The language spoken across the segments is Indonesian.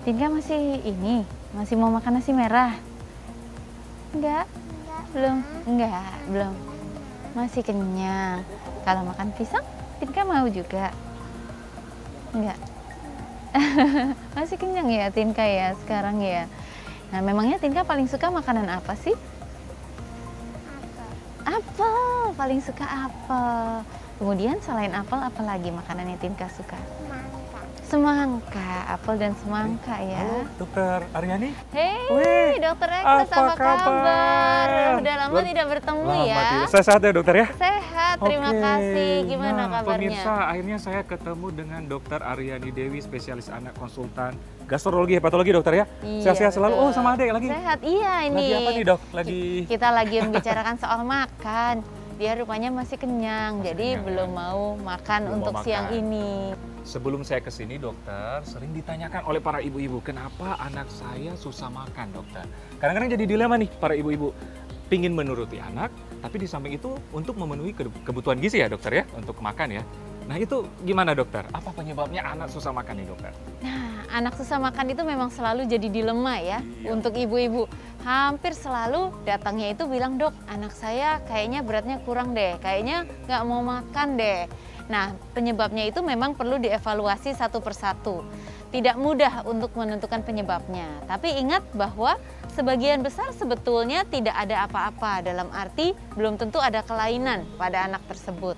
Tinka masih masih mau makan nasi merah? Enggak? Belum? Enggak, belum. Masih kenyang. Kalau makan pisang, Tinka mau juga? Enggak? Masih kenyang ya Tinka ya sekarang ya? Nah, memangnya Tinka paling suka makanan apa sih? Apel, paling suka apel. Kemudian selain apel, apa lagi makanan yang Tinka suka? Semangka, apel dan semangka ya. Halo, Dokter Aryani. Hei, Dokter Agnes, apa kabar? Udah lama tidak bertemu ya. Saya sehat ya dokter ya? Sehat, terima kasih. Gimana kabarnya? Pemirsa, akhirnya saya ketemu dengan Dokter Aryani Dewi, spesialis anak konsultan gastrologi hepatologi dokter ya. Iya, Sehat-sehat selalu. betul. Oh, sama adek lagi. Sehat, iya ini. Lagi apa nih dok? Lagi Kita lagi membicarakan soal makan. Dia rupanya masih kenyang, jadi kenyang, belum mau makan Belum untuk mau siang makan. ini. Sebelum saya ke sini dokter, sering ditanyakan oleh para ibu-ibu, kenapa anak saya susah makan dokter? Kadang-kadang jadi dilema nih para ibu-ibu, pingin menuruti anak, tapi di samping itu untuk memenuhi kebutuhan gizi ya dokter ya, untuk makan ya. Nah itu gimana dokter? Apa penyebabnya anak susah makan nih dokter? Nah, anak susah makan itu memang selalu jadi dilema ya Iya. untuk ibu-ibu. Hampir selalu datangnya itu bilang, dok, anak saya kayaknya beratnya kurang deh, kayaknya nggak mau makan deh. Nah, penyebabnya itu memang perlu dievaluasi satu persatu. Tidak mudah untuk menentukan penyebabnya, tapi ingat bahwa sebagian besar sebetulnya tidak ada apa-apa, dalam arti belum tentu ada kelainan pada anak tersebut.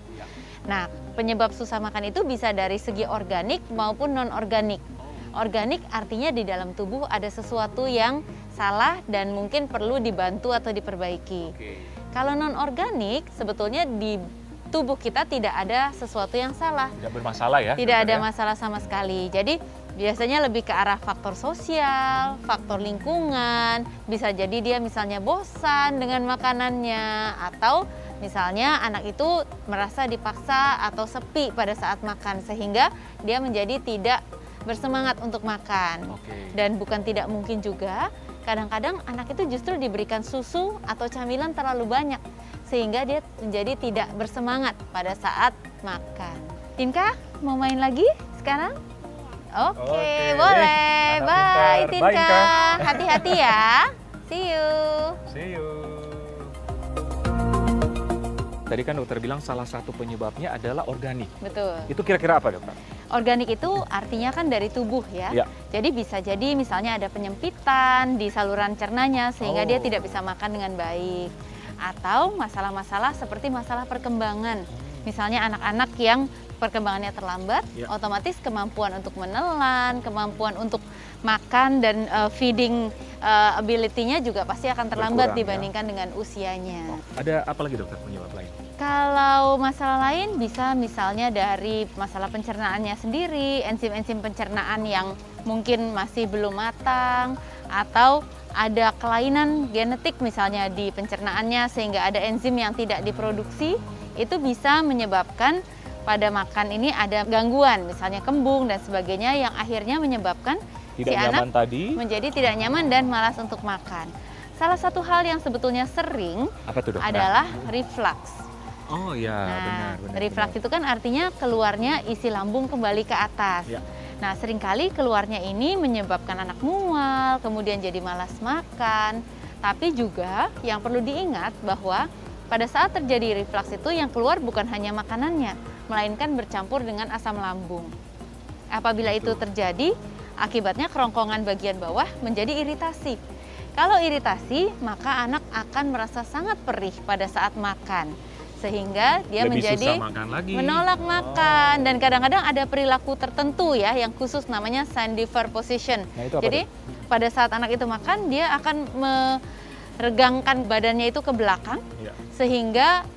Nah, penyebab susah makan itu bisa dari segi organik maupun non-organik. Organik artinya di dalam tubuh ada sesuatu yang salah dan mungkin perlu dibantu atau diperbaiki. Kalau non-organik, sebetulnya di tubuh kita tidak ada sesuatu yang salah. Tidak bermasalah ya? Tidak ada dokter ya? masalah sama sekali. Jadi biasanya lebih ke arah faktor sosial, faktor lingkungan. Bisa jadi dia misalnya bosan dengan makanannya, atau misalnya anak itu merasa dipaksa atau sepi pada saat makan sehingga dia menjadi tidak bersemangat untuk makan. Dan bukan tidak mungkin juga, kadang-kadang anak itu justru diberikan susu atau camilan terlalu banyak sehingga dia menjadi tidak bersemangat pada saat makan. Tinka, mau main lagi sekarang? Oke, boleh. Anak Bye, pintar. Bye, Tinka. Inka. Hati-hati ya. See you. See you. Tadi kan dokter bilang salah satu penyebabnya adalah organik. Betul. Itu kira-kira apa dokter? Organik itu artinya kan dari tubuh ya. Ya. Jadi bisa jadi misalnya ada penyempitan di saluran cernanya sehingga dia tidak bisa makan dengan baik. Atau masalah-masalah seperti masalah perkembangan. Misalnya anak-anak yang perkembangannya terlambat, otomatis kemampuan untuk menelan, kemampuan untuk makan dan feeding ability-nya juga pasti akan terlambat Berkurang, dibandingkan dengan usianya. Ada apa lagi dokter penyebab lain? Kalau masalah lain bisa misalnya dari masalah pencernaannya sendiri, enzim-enzim pencernaan yang mungkin masih belum matang, atau ada kelainan genetik misalnya di pencernaannya sehingga ada enzim yang tidak diproduksi, itu bisa menyebabkan pada makan ini ada gangguan, misalnya kembung dan sebagainya yang akhirnya menyebabkan Tidak si nyaman anak tadi? menjadi tidak nyaman dan malas untuk makan. Salah satu hal yang sebetulnya sering Apa tuh dokter? adalah reflux. Oh ya, Nah, benar. reflux itu kan artinya keluarnya isi lambung kembali ke atas. Ya. Nah, seringkali keluarnya ini menyebabkan anak mual, kemudian jadi malas makan. Tapi juga yang perlu diingat bahwa pada saat terjadi reflux itu yang keluar bukan hanya makanannya, melainkan bercampur dengan asam lambung. Apabila itu terjadi, akibatnya kerongkongan bagian bawah menjadi iritasi. Kalau iritasi, maka anak akan merasa sangat perih pada saat makan. Sehingga dia Lebih menjadi susah makan lagi. menolak makan. Dan kadang-kadang ada perilaku tertentu ya yang khusus namanya Sandifer position. Nah, itu apa Jadi pada saat anak itu makan, dia akan meregangkan badannya itu ke belakang. Ya. Sehingga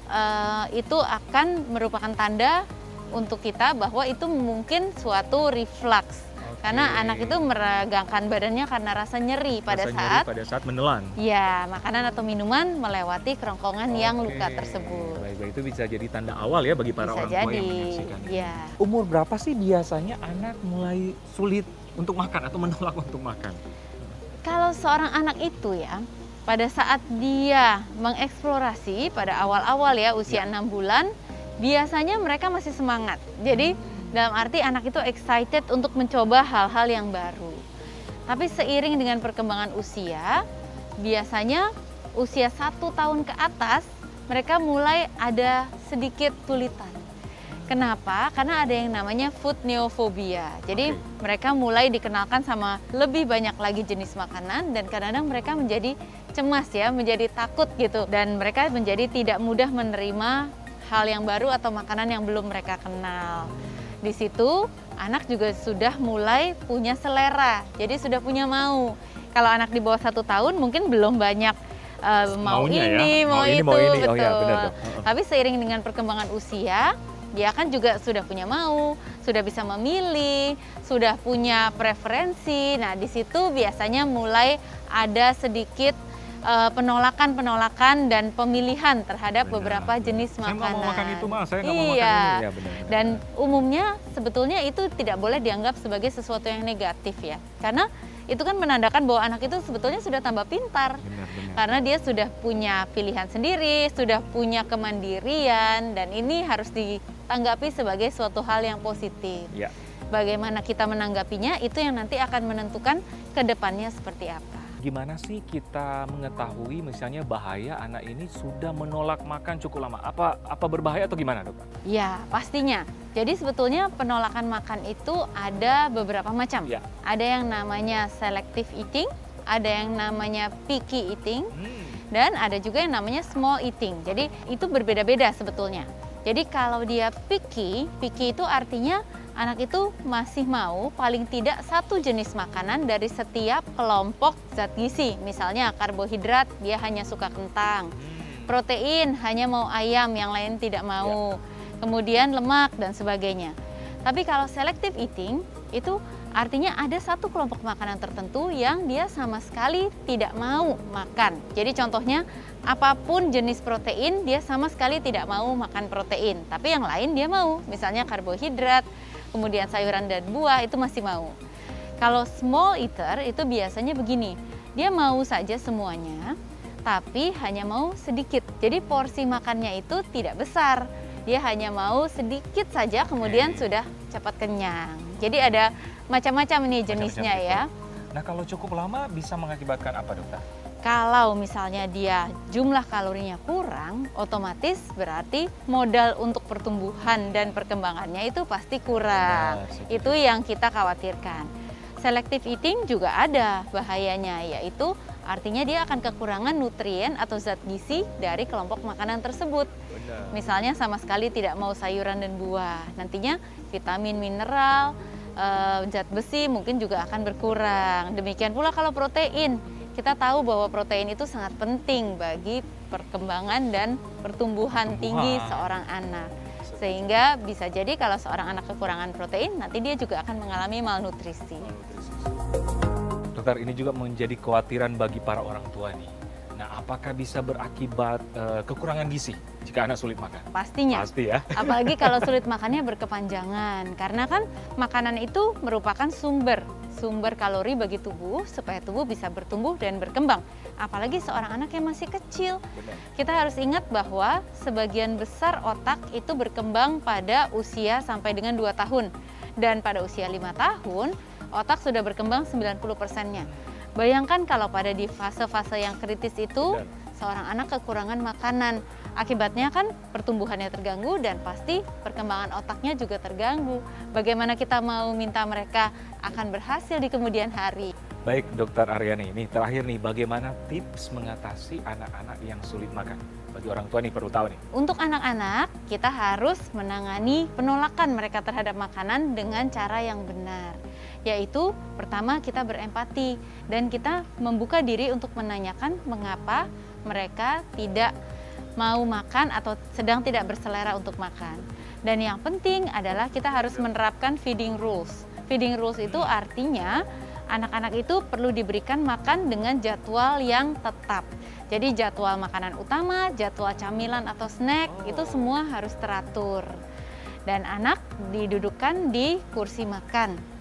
itu akan merupakan tanda untuk kita bahwa itu mungkin suatu reflux. Karena anak itu meregangkan badannya karena rasa nyeri pada saat menelan. ya makanan atau minuman melewati kerongkongan yang luka tersebut. Baik, itu bisa jadi tanda awal ya bagi para Bisa orang tua jadi, yang menyaksikan. ya. Umur berapa sih biasanya anak mulai sulit untuk makan atau menolak untuk makan? Kalau seorang anak itu ya, pada saat dia mengeksplorasi pada awal-awal ya usia 6 bulan, biasanya mereka masih semangat. Jadi dalam arti anak itu excited untuk mencoba hal-hal yang baru. Tapi seiring dengan perkembangan usia, biasanya usia 1 tahun ke atas, mereka mulai ada sedikit kesulitan. Kenapa? Karena ada yang namanya food neophobia. Jadi mereka mulai dikenalkan sama lebih banyak lagi jenis makanan dan kadang-kadang mereka menjadi cemas ya, menjadi takut gitu. Dan mereka menjadi tidak mudah menerima hal yang baru atau makanan yang belum mereka kenal. Di situ anak juga sudah mulai punya selera, jadi sudah punya mau. Kalau anak di bawah 1 tahun mungkin belum banyak mau ini, mau itu, betul. Oh, ya, benar, Dok. Tapi seiring dengan perkembangan usia, dia kan juga sudah punya mau, sudah bisa memilih, sudah punya preferensi. Nah, di situ biasanya mulai ada sedikit penolakan dan pemilihan terhadap beberapa jenis makanan. Saya nggak mau makan itu, Mas. Saya nggak mau makan ini. Ya, benar. Dan umumnya sebetulnya itu tidak boleh dianggap sebagai sesuatu yang negatif ya. Karena itu kan menandakan bahwa anak itu sebetulnya sudah tambah pintar. Benar. Karena dia sudah punya pilihan sendiri, sudah punya kemandirian, dan ini harus ditanggapi sebagai suatu hal yang positif. Ya. Bagaimana kita menanggapinya, itu yang nanti akan menentukan ke depannya seperti apa. Gimana sih kita mengetahui misalnya bahaya anak ini sudah menolak makan cukup lama? Apa berbahaya atau gimana, Dokter? Ya, pastinya. Jadi sebetulnya penolakan makan itu ada beberapa macam. Ya. Ada yang namanya selective eating, ada yang namanya picky eating, dan ada juga yang namanya small eating. Jadi itu berbeda-beda sebetulnya. Jadi kalau dia picky itu artinya anak itu masih mau paling tidak satu jenis makanan dari setiap kelompok zat gizi. Misalnya karbohidrat, dia hanya suka kentang. Protein, hanya mau ayam, yang lain tidak mau. Kemudian lemak dan sebagainya. Tapi kalau selective eating, itu artinya ada satu kelompok makanan tertentu yang dia sama sekali tidak mau makan. Jadi contohnya, apapun jenis protein, dia sama sekali tidak mau makan protein. Tapi yang lain dia mau, misalnya karbohidrat, kemudian sayuran dan buah itu masih mau. Kalau small eater itu biasanya begini, dia mau saja semuanya, tapi hanya mau sedikit. Jadi porsi makannya itu tidak besar, dia hanya mau sedikit saja, kemudian sudah cepat kenyang. Jadi ada macam-macam nih jenisnya ya. Nah, kalau cukup lama bisa mengakibatkan apa, Dokter? Kalau misalnya dia jumlah kalorinya kurang, otomatis berarti modal untuk pertumbuhan dan perkembangannya itu pasti kurang. Itu yang kita khawatirkan. Selective eating juga ada bahayanya, yaitu artinya dia akan kekurangan nutrien atau zat gizi dari kelompok makanan tersebut. Misalnya sama sekali tidak mau sayuran dan buah. Nantinya vitamin, mineral, zat besi mungkin juga akan berkurang. Demikian pula kalau protein. Kita tahu bahwa protein itu sangat penting bagi perkembangan dan pertumbuhan tinggi seorang anak. Sehingga bisa jadi kalau seorang anak kekurangan protein, nanti dia juga akan mengalami malnutrisi. Dokter, ini juga menjadi kekhawatiran bagi para orang tua nih. Nah, apakah bisa berakibat kekurangan gizi jika anak sulit makan? Pastinya. Pasti ya. Apalagi kalau sulit makannya berkepanjangan. Karena kan makanan itu merupakan sumber kalori bagi tubuh supaya tubuh bisa bertumbuh dan berkembang. Apalagi seorang anak yang masih kecil. Benar. Kita harus ingat bahwa sebagian besar otak itu berkembang pada usia sampai dengan 2 tahun. Dan pada usia 5 tahun, otak sudah berkembang 90%-nya. Bayangkan kalau pada di fase-fase yang kritis itu, seorang anak kekurangan makanan. Akibatnya kan pertumbuhannya terganggu dan pasti perkembangan otaknya juga terganggu. Bagaimana kita mau minta mereka akan berhasil di kemudian hari? Baik, Dokter Aryani, ini terakhir nih, bagaimana tips mengatasi anak-anak yang sulit makan? Bagi orang tua nih perlu tahu nih. Untuk anak-anak, kita harus menangani penolakan mereka terhadap makanan dengan cara yang benar. Yaitu pertama kita berempati dan kita membuka diri untuk menanyakan mengapa mereka tidak mau makan atau sedang tidak berselera untuk makan. Dan yang penting adalah kita harus menerapkan feeding rules. Feeding rules itu artinya anak-anak itu perlu diberikan makan dengan jadwal yang tetap. Jadi jadwal makanan utama, jadwal camilan atau snack itu semua harus teratur. Dan anak didudukkan di kursi makan.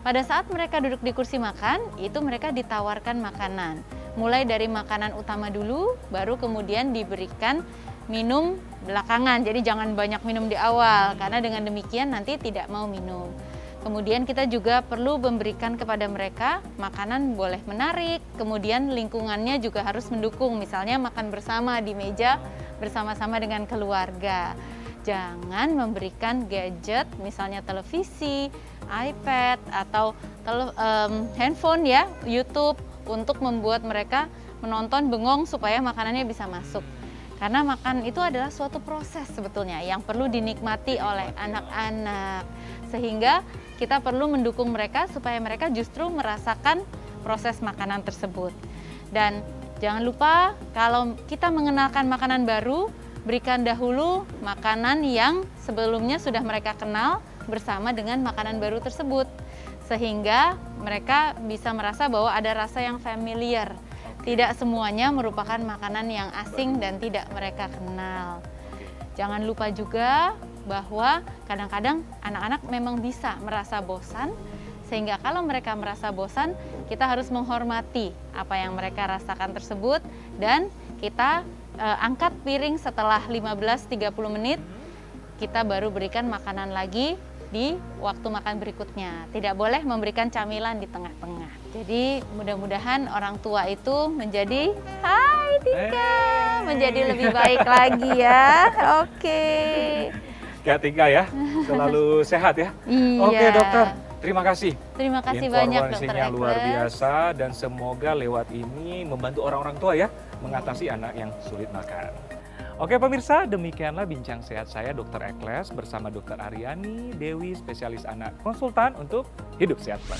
Pada saat mereka duduk di kursi makan, itu mereka ditawarkan makanan. Mulai dari makanan utama dulu, baru kemudian diberikan minum belakangan. Jadi jangan banyak minum di awal, karena dengan demikian nanti tidak mau minum. Kemudian kita juga perlu memberikan kepada mereka makanan boleh menarik, kemudian lingkungannya juga harus mendukung, misalnya makan bersama di meja bersama-sama dengan keluarga. Jangan memberikan gadget, misalnya televisi, iPad, atau handphone ya, YouTube, untuk membuat mereka menonton bengong supaya makanannya bisa masuk. Karena makan itu adalah suatu proses sebetulnya yang perlu dinikmati oleh anak-anak. Sehingga kita perlu mendukung mereka supaya mereka justru merasakan proses makanan tersebut. Dan jangan lupa kalau kita mengenalkan makanan baru, berikan dahulu makanan yang sebelumnya sudah mereka kenal bersama dengan makanan baru tersebut. Sehingga mereka bisa merasa bahwa ada rasa yang familiar. Tidak semuanya merupakan makanan yang asing dan tidak mereka kenal. Jangan lupa juga bahwa kadang-kadang anak-anak memang bisa merasa bosan, sehingga kalau mereka merasa bosan, kita harus menghormati apa yang mereka rasakan tersebut, dan kita angkat piring setelah 15-30 menit, kita baru berikan makanan lagi di waktu makan berikutnya. Tidak boleh memberikan camilan di tengah-tengah. Jadi mudah-mudahan orang tua itu menjadi, hai Tika, menjadi lebih baik lagi ya. Oke. Kak Tika ya, selalu sehat ya. Iya. Oke dokter, terima kasih. Terima kasih banyak dokter Informasinya luar Ekles. biasa dan semoga lewat ini membantu orang-orang tua ya mengatasi anak yang sulit makan. Oke pemirsa, demikianlah bincang sehat saya Dr. Ekles bersama Dr. Aryani Dewi, spesialis anak konsultan untuk Hidup Sehat Plus.